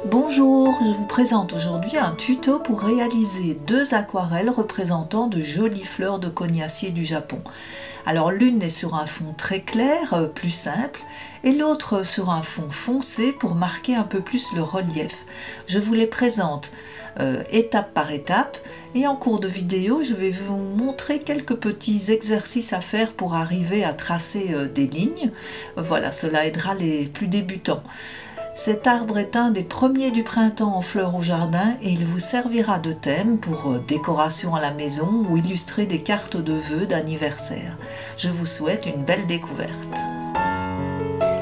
Bonjour, je vous présente aujourd'hui un tuto pour réaliser deux aquarelles représentant de jolies fleurs de cognacier du Japon. Alors l'une est sur un fond très clair, plus simple, et l'autre sur un fond foncé pour marquer un peu plus le relief. Je vous les présente étape par étape et en cours de vidéo je vais vous montrer quelques petits exercices à faire pour arriver à tracer des lignes. Voilà, cela aidera les plus débutants. Cet arbre est un des premiers du printemps en fleurs au jardin et il vous servira de thème pour décoration à la maison ou illustrer des cartes de vœux d'anniversaire. Je vous souhaite une belle découverte.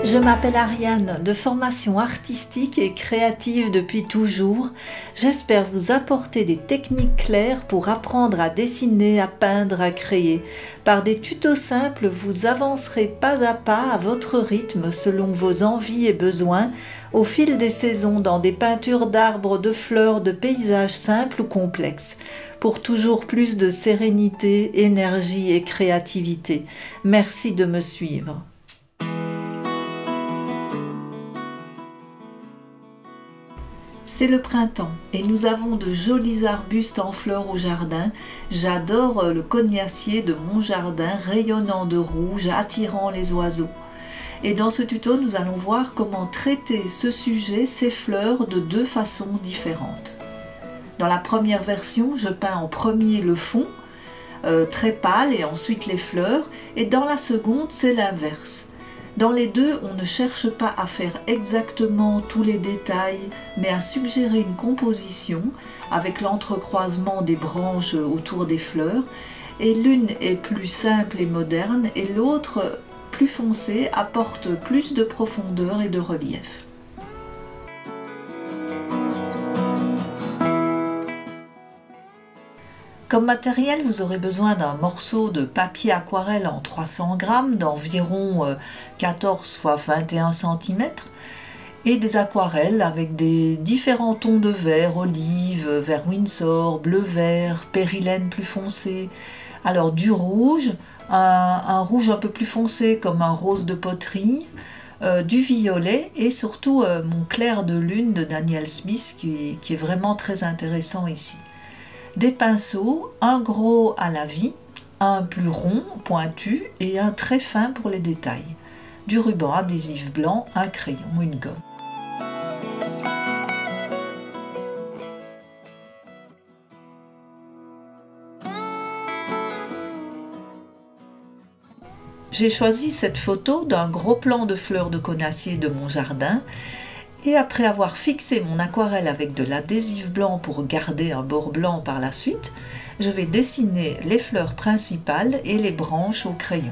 Je m'appelle Ariane, de formation artistique et créative depuis toujours. J'espère vous apporter des techniques claires pour apprendre à dessiner, à peindre, à créer. Par des tutos simples, vous avancerez pas à pas à votre rythme selon vos envies et besoins au fil des saisons dans des peintures d'arbres, de fleurs, de paysages simples ou complexes. Pour toujours plus de sérénité, énergie et créativité. Merci de me suivre. C'est le printemps et nous avons de jolis arbustes en fleurs au jardin. J'adore le cognacier de mon jardin rayonnant de rouge, attirant les oiseaux. Et dans ce tuto, nous allons voir comment traiter ce sujet, ces fleurs, de deux façons différentes. Dans la première version, je peins en premier le fond, très pâle, et ensuite les fleurs. Et dans la seconde, c'est l'inverse. Dans les deux, on ne cherche pas à faire exactement tous les détails, mais à suggérer une composition avec l'entrecroisement des branches autour des fleurs. Et l'une est plus simple et moderne, et l'autre, plus foncée, apporte plus de profondeur et de relief. Comme matériel, vous aurez besoin d'un morceau de papier aquarelle en 300 g d'environ 14 x 21 cm et des aquarelles avec des différents tons de vert, olive, vert Windsor, bleu-vert, périlène plus foncé. Alors du rouge, un rouge un peu plus foncé comme un rose de poterie, du violet et surtout mon clair de lune de Daniel Smith qui est vraiment très intéressant ici. Des pinceaux, un gros à la vie, un plus rond, pointu et un très fin pour les détails. Du ruban adhésif blanc, un crayon, une gomme. J'ai choisi cette photo d'un gros plan de fleurs de cognacier de mon jardin. Et après avoir fixé mon aquarelle avec de l'adhésif blanc pour garder un bord blanc par la suite, je vais dessiner les fleurs principales et les branches au crayon.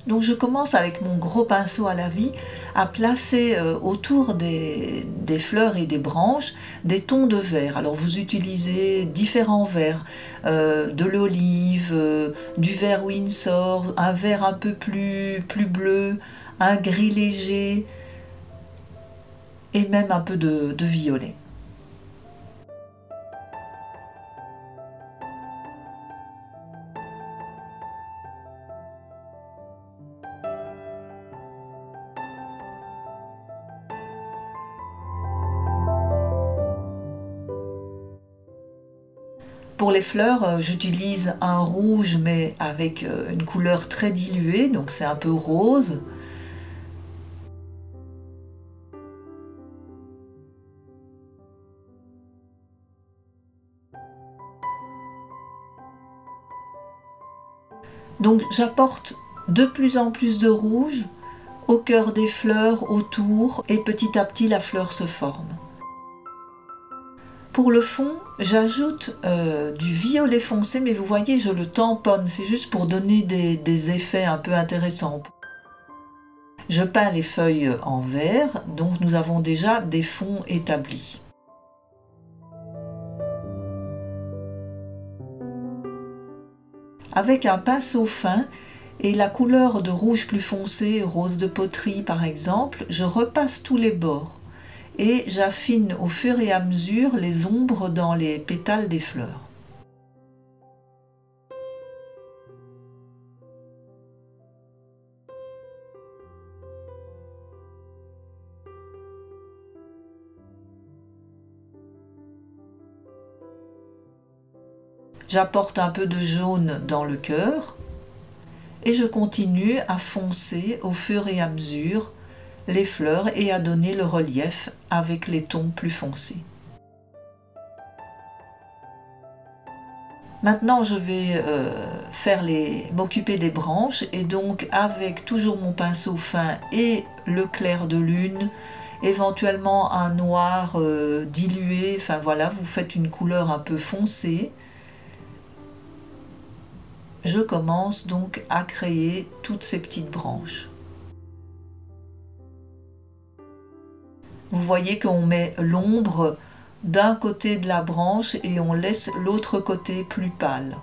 Donc je commence avec mon gros pinceau à la vie à placer autour des fleurs et des branches des tons de vert. Alors vous utilisez différents verts, de l'olive, du vert Windsor, un vert un peu plus bleu, un gris léger et même un peu de violet. Pour les fleurs, j'utilise un rouge mais avec une couleur très diluée, donc c'est un peu rose. Donc j'apporte de plus en plus de rouge au cœur des fleurs, autour, et petit à petit la fleur se forme. Pour le fond, j'ajoute du violet foncé, mais vous voyez, je le tamponne, c'est juste pour donner des effets un peu intéressants. Je peins les feuilles en vert, donc nous avons déjà des fonds établis. Avec un pinceau fin et la couleur de rouge plus foncé, rose de poterie par exemple, je repasse tous les bords et j'affine au fur et à mesure les ombres dans les pétales des fleurs. J'apporte un peu de jaune dans le cœur et je continue à foncer au fur et à mesure les fleurs et à donner le relief avec les tons plus foncés. Maintenant je vais m'occuper des branches et donc avec toujours mon pinceau fin et le clair de lune, éventuellement un noir dilué, enfin voilà, vous faites une couleur un peu foncée. Je commence donc à créer toutes ces petites branches. Vous voyez qu'on met l'ombre d'un côté de la branche et on laisse l'autre côté plus pâle,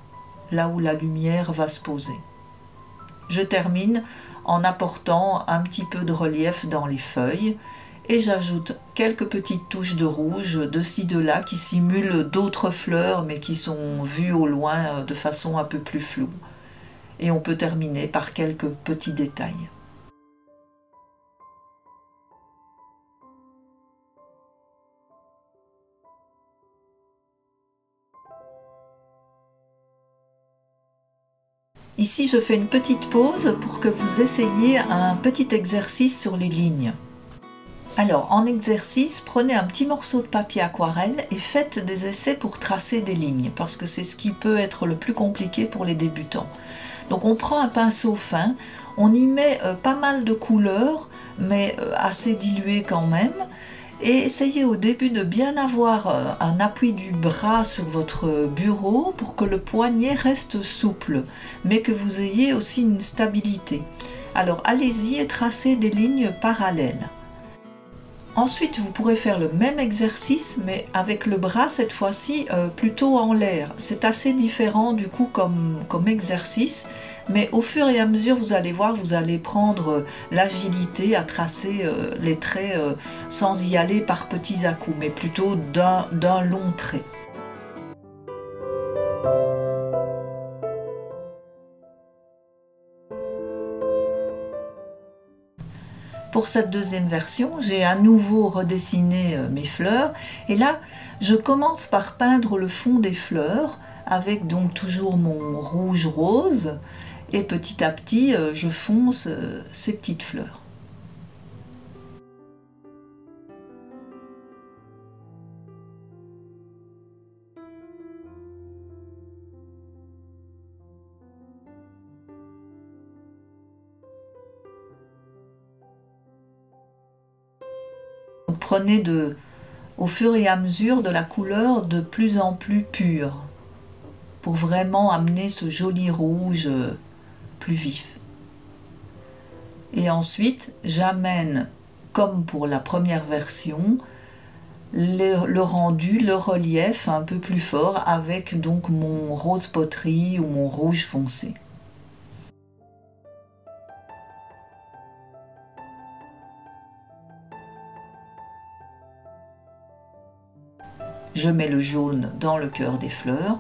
là où la lumière va se poser. Je termine en apportant un petit peu de relief dans les feuilles et j'ajoute quelques petites touches de rouge de ci de là qui simulent d'autres fleurs mais qui sont vues au loin de façon un peu plus floue. Et on peut terminer par quelques petits détails. Ici, je fais une petite pause pour que vous essayiez un petit exercice sur les lignes. Alors, en exercice, prenez un petit morceau de papier aquarelle et faites des essais pour tracer des lignes, parce que c'est ce qui peut être le plus compliqué pour les débutants. Donc, on prend un pinceau fin, on y met pas mal de couleurs, mais assez diluées quand même, et essayez au début de bien avoir un appui du bras sur votre bureau pour que le poignet reste souple, mais que vous ayez aussi une stabilité. Alors allez-y et tracez des lignes parallèles. Ensuite, vous pourrez faire le même exercice, mais avec le bras cette fois-ci plutôt en l'air. C'est assez différent du coup comme exercice, mais au fur et à mesure, vous allez voir, vous allez prendre l'agilité à tracer les traits sans y aller par petits à-coups, mais plutôt d'un long trait. Pour cette deuxième version, j'ai à nouveau redessiné mes fleurs et là, je commence par peindre le fond des fleurs avec donc toujours mon rouge rose et petit à petit, je fonce ces petites fleurs. Vous prenez au fur et à mesure de la couleur de plus en plus pure pour vraiment amener ce joli rouge plus vif. Et ensuite, j'amène, comme pour la première version, le rendu, le relief un peu plus fort avec donc mon rose poterie ou mon rouge foncé. Je mets le jaune dans le cœur des fleurs.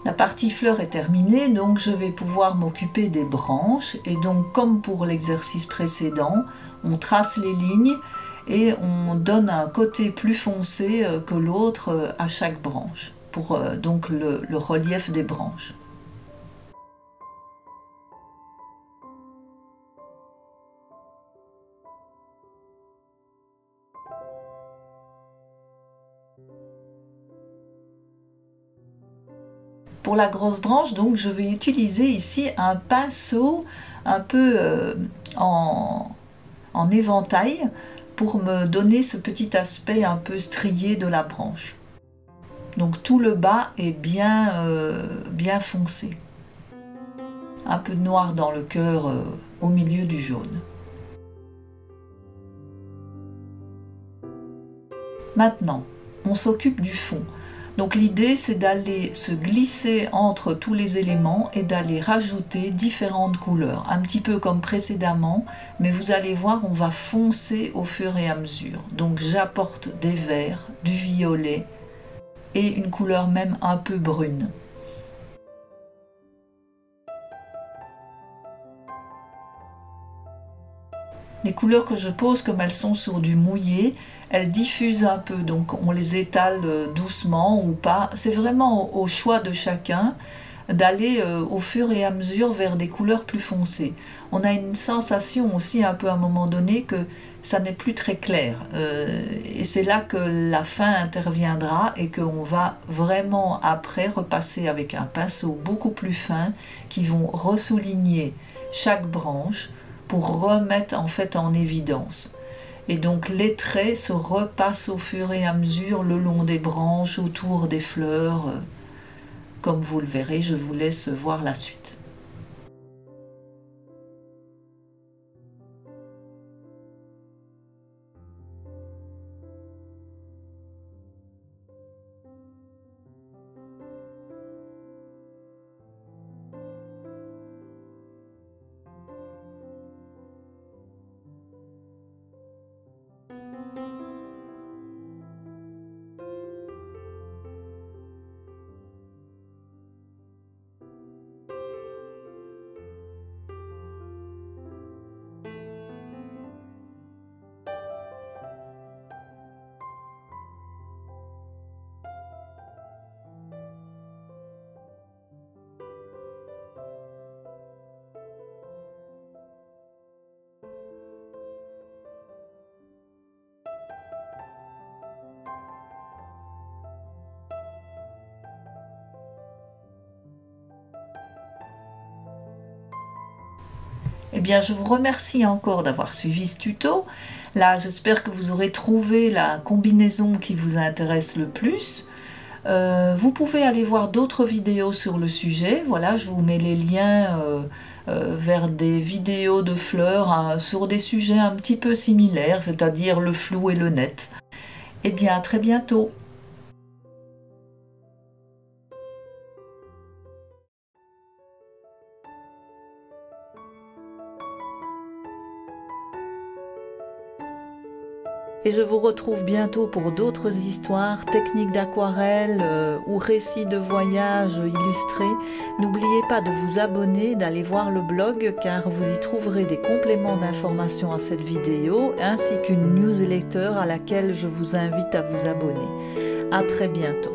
La partie fleur est terminée, donc je vais pouvoir m'occuper des branches. Et donc, comme pour l'exercice précédent, on trace les lignes et on donne un côté plus foncé que l'autre à chaque branche, pour donc le relief des branches. Pour la grosse branche, donc, je vais utiliser ici un pinceau un peu en éventail pour me donner ce petit aspect un peu strié de la branche. Donc tout le bas est bien foncé. Un peu de noir dans le cœur au milieu du jaune. Maintenant, on s'occupe du fond. Donc l'idée, c'est d'aller se glisser entre tous les éléments et d'aller rajouter différentes couleurs, un petit peu comme précédemment, mais vous allez voir, on va foncer au fur et à mesure. Donc j'apporte des verts, du violet et une couleur même un peu brune. Les couleurs que je pose, comme elles sont sur du mouillé, elles diffusent un peu, donc on les étale doucement ou pas. C'est vraiment au choix de chacun d'aller au fur et à mesure vers des couleurs plus foncées. On a une sensation aussi un peu à un moment donné que ça n'est plus très clair. Et c'est là que la fin interviendra et qu'on va vraiment après repasser avec un pinceau beaucoup plus fin qui vont ressouligner chaque branche pour remettre en fait en évidence. Et donc les traits se repassent au fur et à mesure le long des branches, autour des fleurs. Comme vous le verrez, je vous laisse voir la suite. Eh bien, je vous remercie encore d'avoir suivi ce tuto. Là, j'espère que vous aurez trouvé la combinaison qui vous intéresse le plus. Vous pouvez aller voir d'autres vidéos sur le sujet. Voilà, je vous mets les liens vers des vidéos de fleurs sur des sujets un petit peu similaires, c'est-à-dire le flou et le net. Eh bien, à très bientôt. Et je vous retrouve bientôt pour d'autres histoires, techniques d'aquarelle ou récits de voyage illustrés. N'oubliez pas de vous abonner, d'aller voir le blog car vous y trouverez des compléments d'informations à cette vidéo ainsi qu'une newsletter à laquelle je vous invite à vous abonner. À très bientôt.